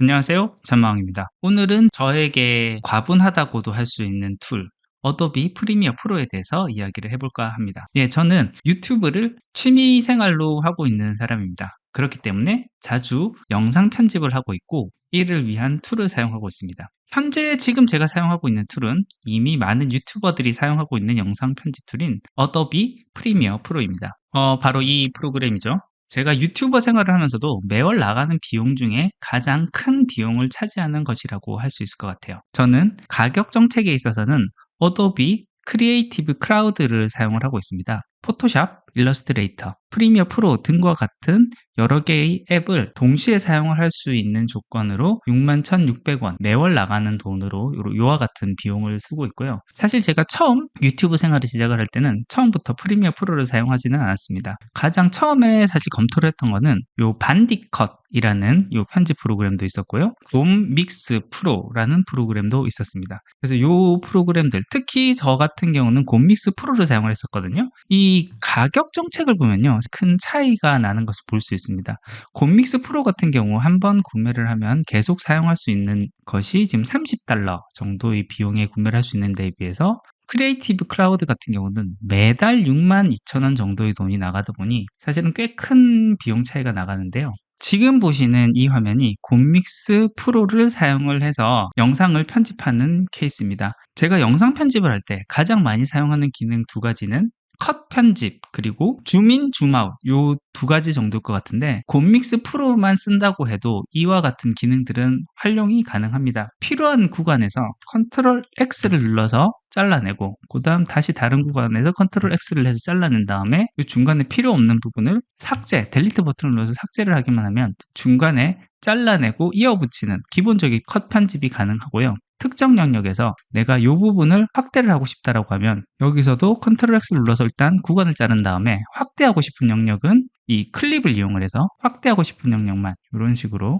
안녕하세요. 전마왕입니다. 오늘은 저에게 과분하다고도 할 수 있는 툴, 어도비 프리미어 프로에 대해서 이야기를 해볼까 합니다. 예, 저는 유튜브를 취미 생활로 하고 있는 사람입니다. 그렇기 때문에 자주 영상 편집을 하고 있고, 이를 위한 툴을 사용하고 있습니다. 현재 지금 제가 사용하고 있는 툴은 이미 많은 유튜버들이 사용하고 있는 영상 편집 툴인 어도비 프리미어 프로입니다. 바로 이 프로그램이죠. 제가 유튜버 생활을 하면서도 매월 나가는 비용 중에 가장 큰 비용을 차지하는 것이라고 할 수 있을 것 같아요. 저는 가격 정책에 있어서는 어도비 크리에이티브 클라우드를 사용을 하고 있습니다. 포토샵, 일러스트레이터, 프리미어 프로 등과 같은 여러 개의 앱을 동시에 사용을 할 수 있는 조건으로 61,600원 매월 나가는 돈으로 요와 같은 비용을 쓰고 있고요. 사실 제가 처음 유튜브 생활을 시작을 할 때는 처음부터 프리미어 프로를 사용하지는 않았습니다. 가장 처음에 사실 검토를 했던 거는 요 반디컷이라는 요 편집 프로그램도 있었고요. 곰 믹스 프로라는 프로그램도 있었습니다. 그래서 요 프로그램들, 특히 저 같은 경우는 곰 믹스 프로를 사용을 했었거든요. 이 가격 정책을 보면요, 큰 차이가 나는 것을 볼 수 있습니다. 곰믹스 프로 같은 경우 한 번 구매를 하면 계속 사용할 수 있는 것이 지금 $30 정도의 비용에 구매를 할 수 있는 데에 비해서 크리에이티브 클라우드 같은 경우는 매달 62,000원 정도의 돈이 나가다 보니 사실은 꽤 큰 비용 차이가 나가는데요. 지금 보시는 이 화면이 곰믹스 프로를 사용을 해서 영상을 편집하는 케이스입니다. 제가 영상 편집을 할 때 가장 많이 사용하는 기능 두 가지는 컷 편집 그리고 줌인 줌아웃 요 두 가지 정도일 것 같은데, 곰믹스 프로만 쓴다고 해도 이와 같은 기능들은 활용이 가능합니다. 필요한 구간에서 컨트롤 X를 눌러서 잘라내고, 그 다음 다시 다른 구간에서 컨트롤 X를 해서 잘라낸 다음에 이 중간에 필요 없는 부분을 삭제, 델리트 버튼을 눌러서 삭제를 하기만 하면 중간에 잘라내고 이어붙이는 기본적인 컷 편집이 가능하고요. 특정 영역에서 내가 이 부분을 확대를 하고 싶다라고 하면 여기서도 컨트롤 X를 눌러서 일단 구간을 자른 다음에 확대하고 싶은 영역은 이 클립을 이용을 해서 확대하고 싶은 영역만 이런 식으로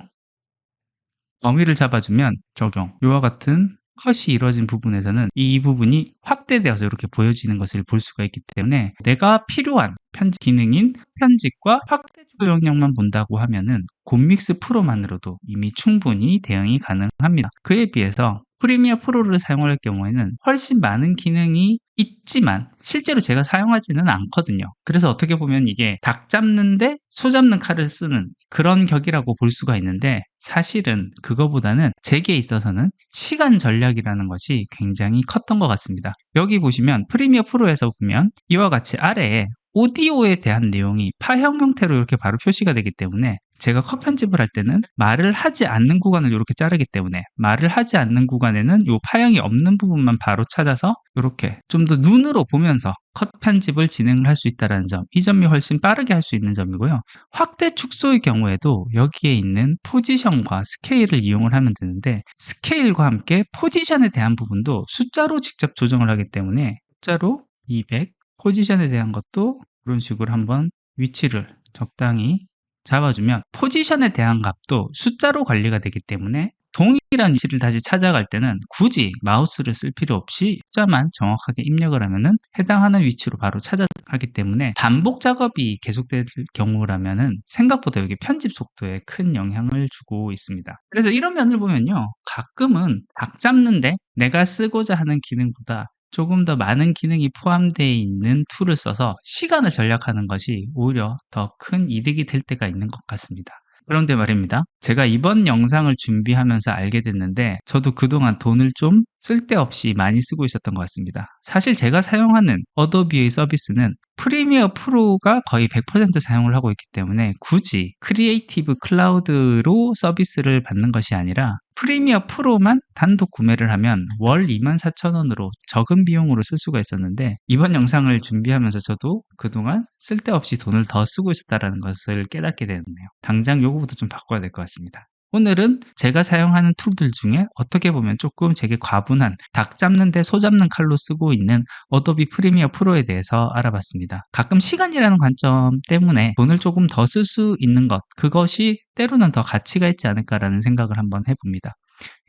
범위를 잡아주면 적용. 이와 같은 컷이 이루어진 부분에서는 이 부분이 확대되어서 이렇게 보여지는 것을 볼 수가 있기 때문에 내가 필요한 편집 기능인 편집과 확대 주도 영역만 본다고 하면은 곰믹스 프로만으로도 이미 충분히 대응이 가능합니다. 그에 비해서 프리미어 프로를 사용할 경우에는 훨씬 많은 기능이 있지만 실제로 제가 사용하지는 않거든요. 그래서 어떻게 보면 이게 닭 잡는데 소 잡는 칼을 쓰는 그런 격이라고 볼 수가 있는데, 사실은 그거보다는 제게 있어서는 시간 전략이라는 것이 굉장히 컸던 것 같습니다. 여기 보시면 프리미어 프로에서 보면 이와 같이 아래에 오디오에 대한 내용이 파형 형태로 이렇게 바로 표시가 되기 때문에 제가 컷 편집을 할 때는 말을 하지 않는 구간을 이렇게 자르기 때문에 말을 하지 않는 구간에는 이 파형이 없는 부분만 바로 찾아서 이렇게 좀 더 눈으로 보면서 컷 편집을 진행을 할 수 있다는 점, 이 점이 훨씬 빠르게 할 수 있는 점이고요. 확대 축소의 경우에도 여기에 있는 포지션과 스케일을 이용을 하면 되는데, 스케일과 함께 포지션에 대한 부분도 숫자로 직접 조정을 하기 때문에 숫자로 200, 포지션에 대한 것도 이런 식으로 한번 위치를 적당히 잡아주면 포지션에 대한 값도 숫자로 관리가 되기 때문에 동일한 위치를 다시 찾아갈 때는 굳이 마우스를 쓸 필요 없이 숫자만 정확하게 입력을 하면은 해당하는 위치로 바로 찾아가기 때문에 반복 작업이 계속될 경우라면은 생각보다 여기 편집 속도에 큰 영향을 주고 있습니다. 그래서 이런 면을 보면요, 가끔은 닭 잡는데 내가 쓰고자 하는 기능보다 조금 더 많은 기능이 포함되어 있는 툴을 써서 시간을 절약하는 것이 오히려 더 큰 이득이 될 때가 있는 것 같습니다. 그런데 말입니다, 제가 이번 영상을 준비하면서 알게 됐는데 저도 그동안 돈을 좀 쓸데없이 많이 쓰고 있었던 것 같습니다. 사실 제가 사용하는 어도비의 서비스는 프리미어 프로가 거의 100% 사용을 하고 있기 때문에 굳이 크리에이티브 클라우드로 서비스를 받는 것이 아니라 프리미어 프로만 단독 구매를 하면 월 24,000원으로 적은 비용으로 쓸 수가 있었는데, 이번 영상을 준비하면서 저도 그동안 쓸데없이 돈을 더 쓰고 있었다는 것을 깨닫게 되었네요. 당장 요거부터 좀 바꿔야 될 것 같습니다. 오늘은 제가 사용하는 툴들 중에 어떻게 보면 조금 제게 과분한 닭 잡는데 소 잡는 칼로 쓰고 있는 어도비 프리미어 프로에 대해서 알아봤습니다. 가끔 시간이라는 관점 때문에 돈을 조금 더 쓸 수 있는 것, 그것이 때로는 더 가치가 있지 않을까라는 생각을 한번 해봅니다.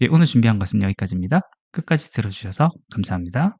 예, 오늘 준비한 것은 여기까지입니다. 끝까지 들어주셔서 감사합니다.